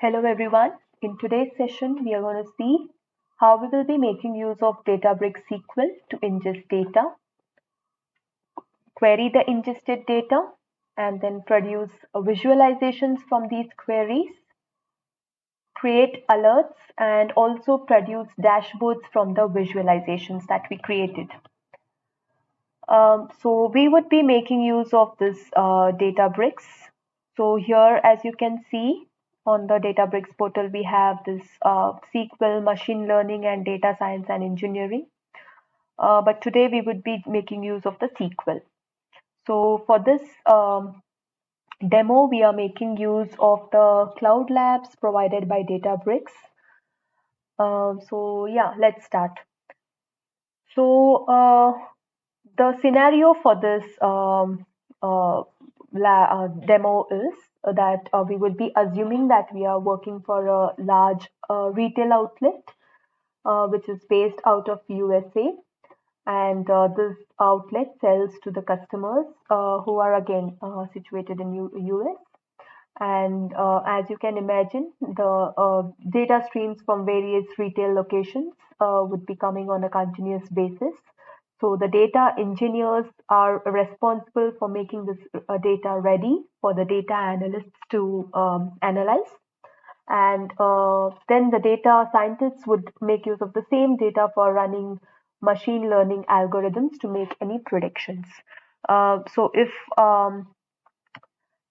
Hello everyone. In today's session, we are going to see how we will be making use of Databricks SQL to ingest data, query the ingested data, and then produce visualizations from these queries, create alerts, and also produce dashboards from the visualizations that we created. So we would be making use of this Databricks. So here, as you can see on the Databricks portal, we have this SQL, machine learning, and data science and engineering. But today we would be making use of the SQL. So for this demo, we are making use of the CloudLabs provided by Databricks. So yeah, let's start. So the scenario for this demo is that we would be assuming that we are working for a large retail outlet which is based out of USA, and this outlet sells to the customers who are again situated in US. And as you can imagine, the data streams from various retail locations would be coming on a continuous basis. So the data engineers are responsible for making this data ready for the data analysts to analyze. And then the data scientists would make use of the same data for running machine learning algorithms to make any predictions. So if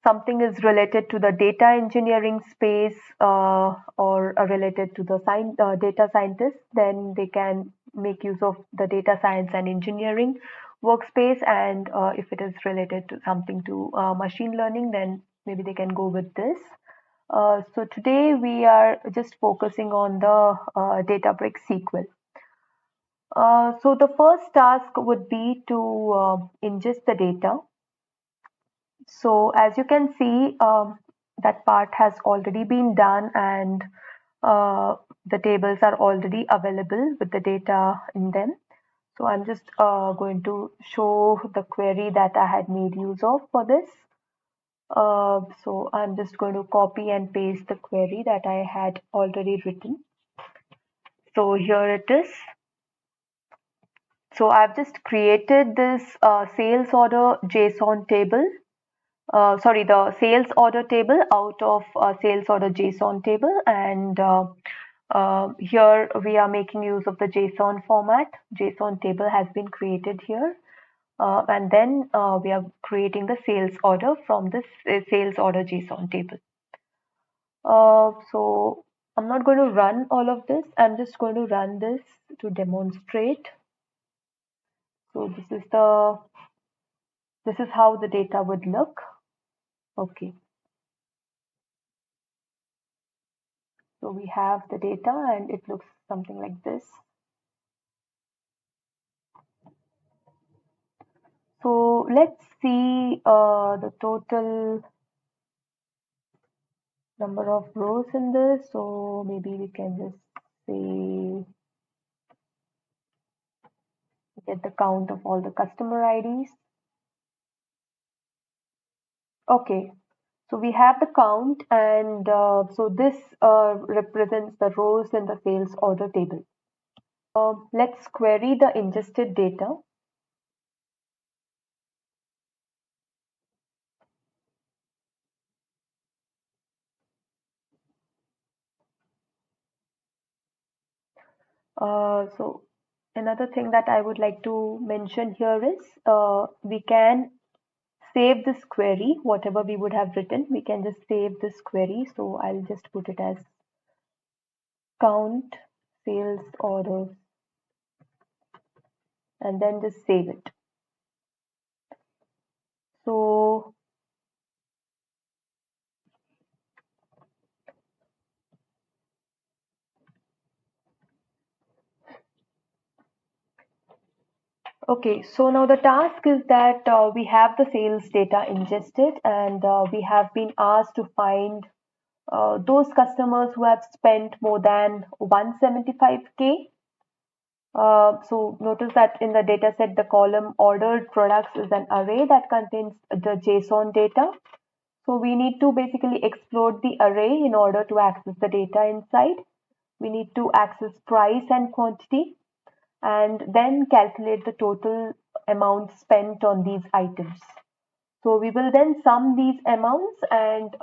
something is related to the data engineering space or related to the data scientists, then they can make use of the data science and engineering workspace. And if it is related to something to machine learning, then maybe they can go with this. So today we are just focusing on the Databricks SQL. So the first task would be to ingest the data. So as you can see, that part has already been done, and the tables are already available with the data in them. So I'm just going to show the query that I had made use of for this. So I'm just going to copy and paste the query that I had already written. So here it is. So I've just created this sales order JSON table. The sales order table out of sales order JSON table, and here we are making use of the JSON format. JSON table has been created here, and then we are creating the sales order from this sales order JSON table. So I'm not going to run all of this. I'm just going to run this to demonstrate. So this is how the data would look. Okay. So we have the data and it looks something like this. So let's see the total number of rows in this. So maybe we can just say get the count of all the customer IDs. Okay, so we have the count, and so this represents the rows in the sales order table. Let's query the ingested data. So another thing that I would like to mention here is we can save this query, whatever we would have written, we can just save this query. So I'll just put it as count sales orders and then just save it. So okay, so now the task is that we have the sales data ingested, and we have been asked to find those customers who have spent more than 175K. So notice that in the data set, the column ordered products is an array that contains the JSON data. So we need to basically explode the array in order to access the data inside. We need to access price and quantity and then calculate the total amount spent on these items. So we will then sum these amounts and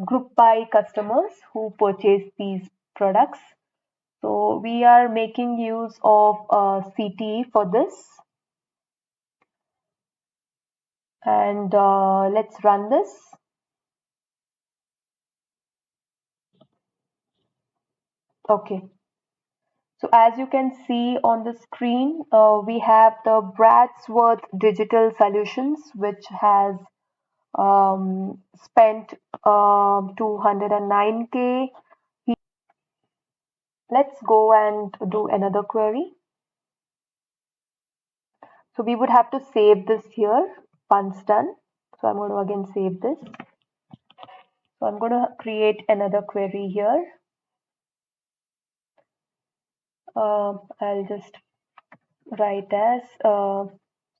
group by customers who purchase these products. So we are making use of CTE for this. And let's run this. Okay. So as you can see on the screen, we have the Bradsworth Digital Solutions, which has spent 209K. Let's go and do another query. So we would have to save this here once done. So I'm going to again save this. So I'm going to create another query here. I'll just write as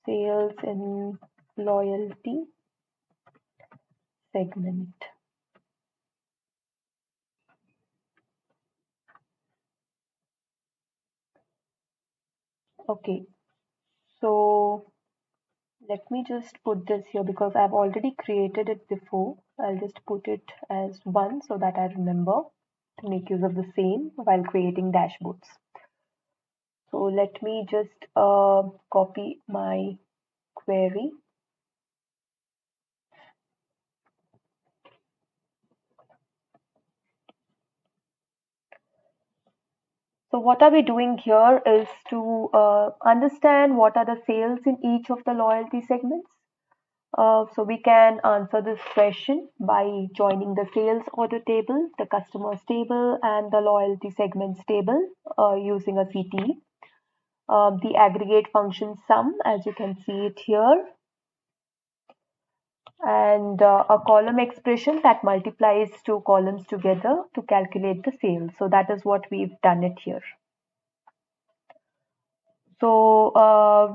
sales in loyalty segment. Okay, so let me just put this here because I've already created it before. I'll just put it as one so that I remember to make use of the same while creating dashboards. So let me just copy my query. So what are we doing here is to understand what are the sales in each of the loyalty segments. So we can answer this question by joining the sales order table, the customers table, and the loyalty segments table using a CT. The aggregate function sum, as you can see it here, and a column expression that multiplies two columns together to calculate the sales. So that is what we've done it here. So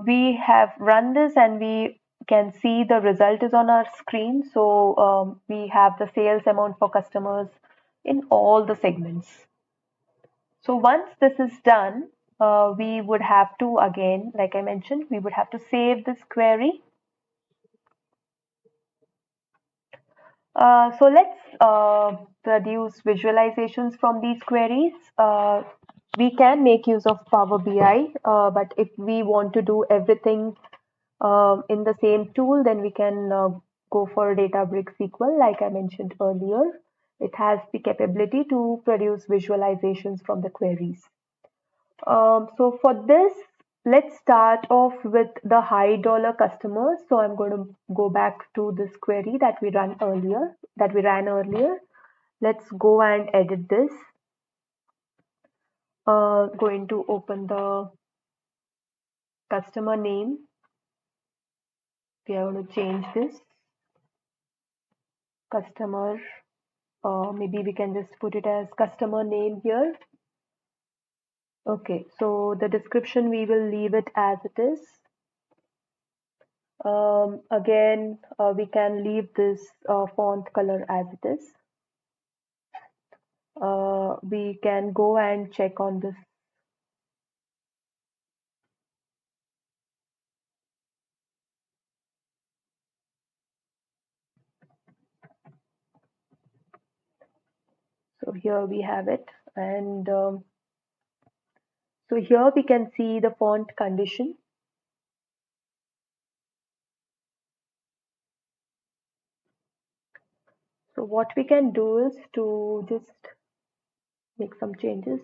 we have run this and we can see the result is on our screen. So we have the sales amount for customers in all the segments. So once this is done, we would have to, again, like I mentioned, we would have to save this query. So let's produce visualizations from these queries. We can make use of Power BI, but if we want to do everything in the same tool, then we can go for Databricks SQL, like I mentioned earlier. It has the capability to produce visualizations from the queries. So for this, let's start off with the high dollar customers. So I'm going to go back to this query that we ran earlier. Let's go and edit this. Going to open the customer name. We are going to change this customer. Maybe we can just put it as customer name here. Okay, so the description we will leave it as it is. Again, we can leave this font color as it is. We can go and check on this. So here we have it, and so here we can see the font condition. So what we can do is to just make some changes.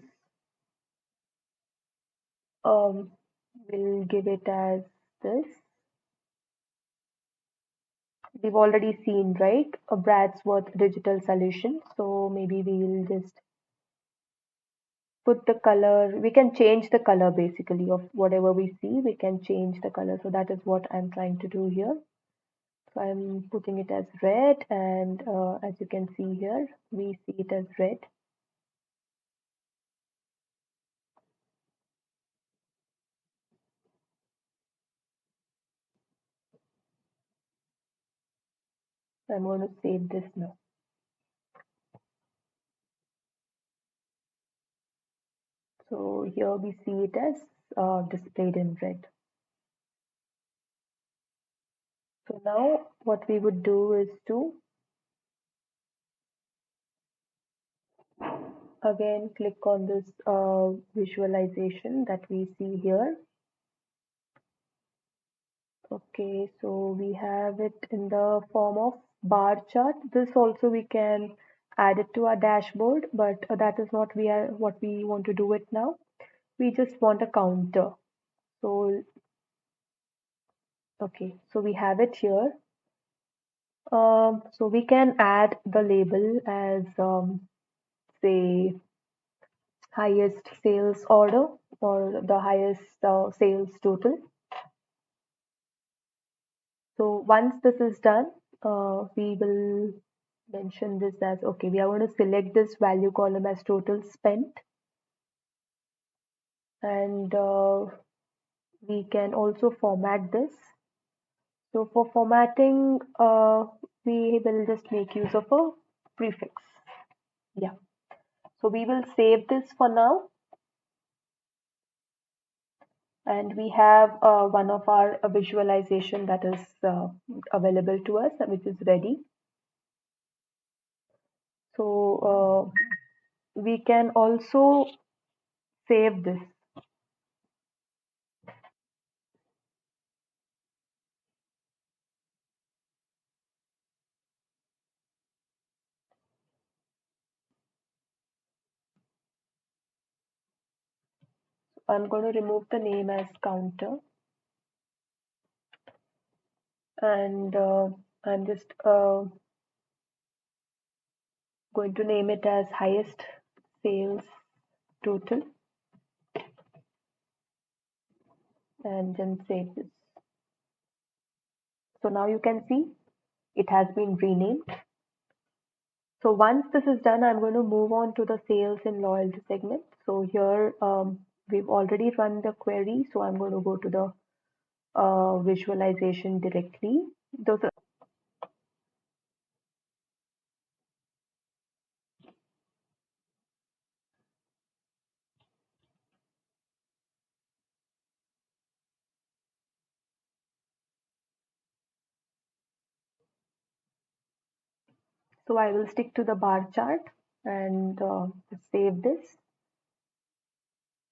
We'll give it as this. We've already seen, right, a Bradsworth digital solution. So maybe we'll just put the color. We can change the color basically of whatever we see. We can change the color. So that is what I'm trying to do here. So I'm putting it as red, and as you can see here, we see it as red. I'm going to save this now. So here we see it as displayed in red. So now what we would do is to again click on this visualization that we see here. Okay, so we have it in the form of bar chart. This also we can add it to our dashboard, but that is not what we want to do it now. We just want a counter. So okay, so we have it here. So we can add the label as say highest sales order or the highest sales total. So once this is done, we will mention this as okay, we are going to select this value column as total spent, and we can also format this. So for formatting, we will just make use of a prefix. Yeah. So we will save this for now, and we have one of our visualization that is available to us, which is ready. So we can also save this. I'm going to remove the name as counter, and I'm just going to name it as highest sales total, and then save this. So now you can see it has been renamed. So once this is done, I'm going to move on to the sales and loyalty segment. So here we've already run the query, so I'm going to go to the visualization directly. Those are, so I will stick to the bar chart and save this.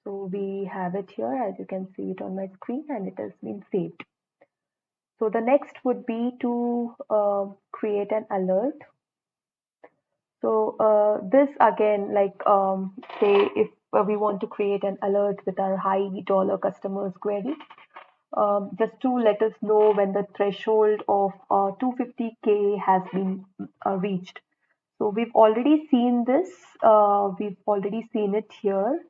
So we have it here, as you can see it on my screen, and it has been saved. So the next would be to create an alert. So this again, like say if we want to create an alert with our high dollar customers query, just to let us know when the threshold of 250K has been reached. So we've already seen this. We've already seen it here.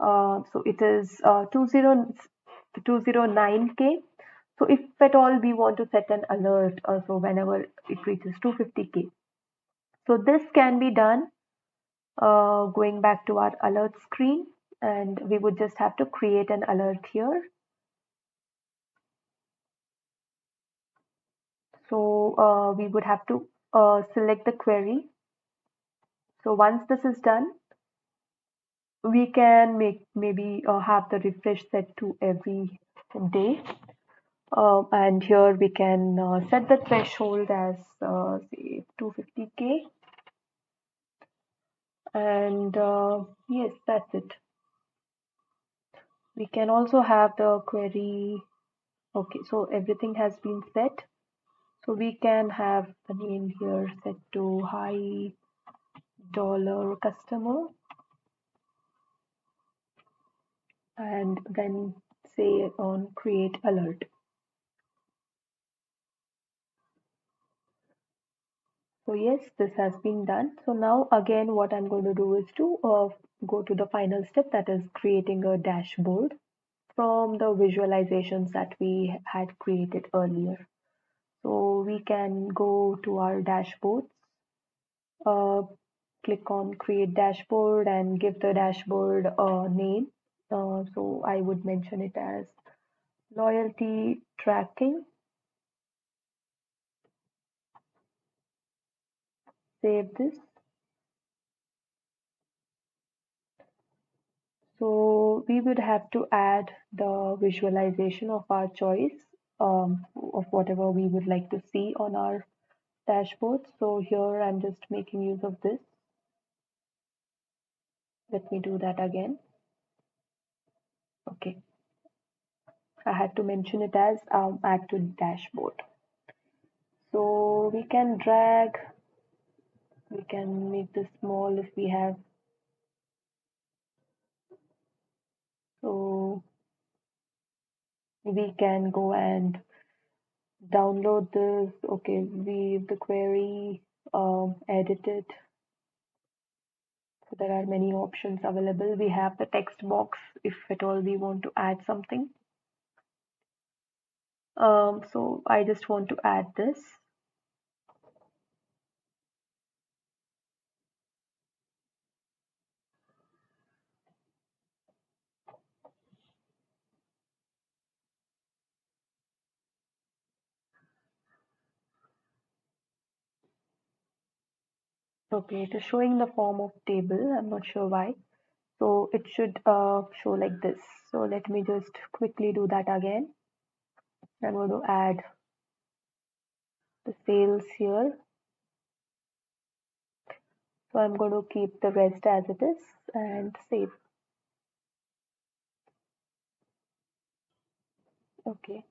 So it is 209K. So if at all we want to set an alert, so whenever it reaches 250K. So this can be done going back to our alert screen, and we would just have to create an alert here. So we would have to select the query. So once this is done, we can maybe have the refresh set to every day. And here we can set the threshold as say 250K. And yes, that's it. We can also have the query. Okay, so everything has been set. So we can have the name here set to high dollar customer, and then say on create alert. So yes, this has been done. So now again, what I'm going to do is to go to the final step, that is creating a dashboard from the visualizations that we had created earlier. So we can go to our dashboards, uh, click on create dashboard and give the dashboard a name. So I would mention it as loyalty tracking. Save this. So we would have to add the visualization of our choice, of whatever we would like to see on our dashboard. So here I'm just making use of this. Let me do that again. Okay. I had to mention it as add to dashboard. So we can drag, we can make this small if we have. So we can go and download this. Okay, leave the query, edit it. So there are many options available. We have the text box if at all we want to add something. So I just want to add this. Okay, it is showing the form of table. I'm not sure why. So it should show like this. So let me just quickly do that again. I'm going to add the sales here. So I'm going to keep the rest as it is and save. Okay.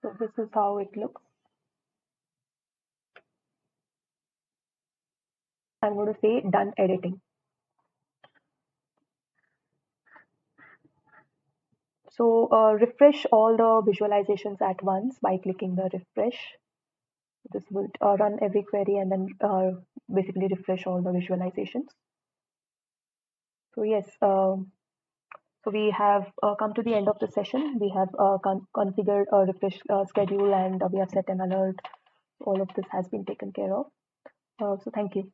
So this is how it looks. I'm going to say done editing. So refresh all the visualizations at once by clicking the refresh. This will run every query and then basically refresh all the visualizations. So yes, so we have come to the end of the session. We have configured a refresh schedule and we have set an alert. All of this has been taken care of. So thank you.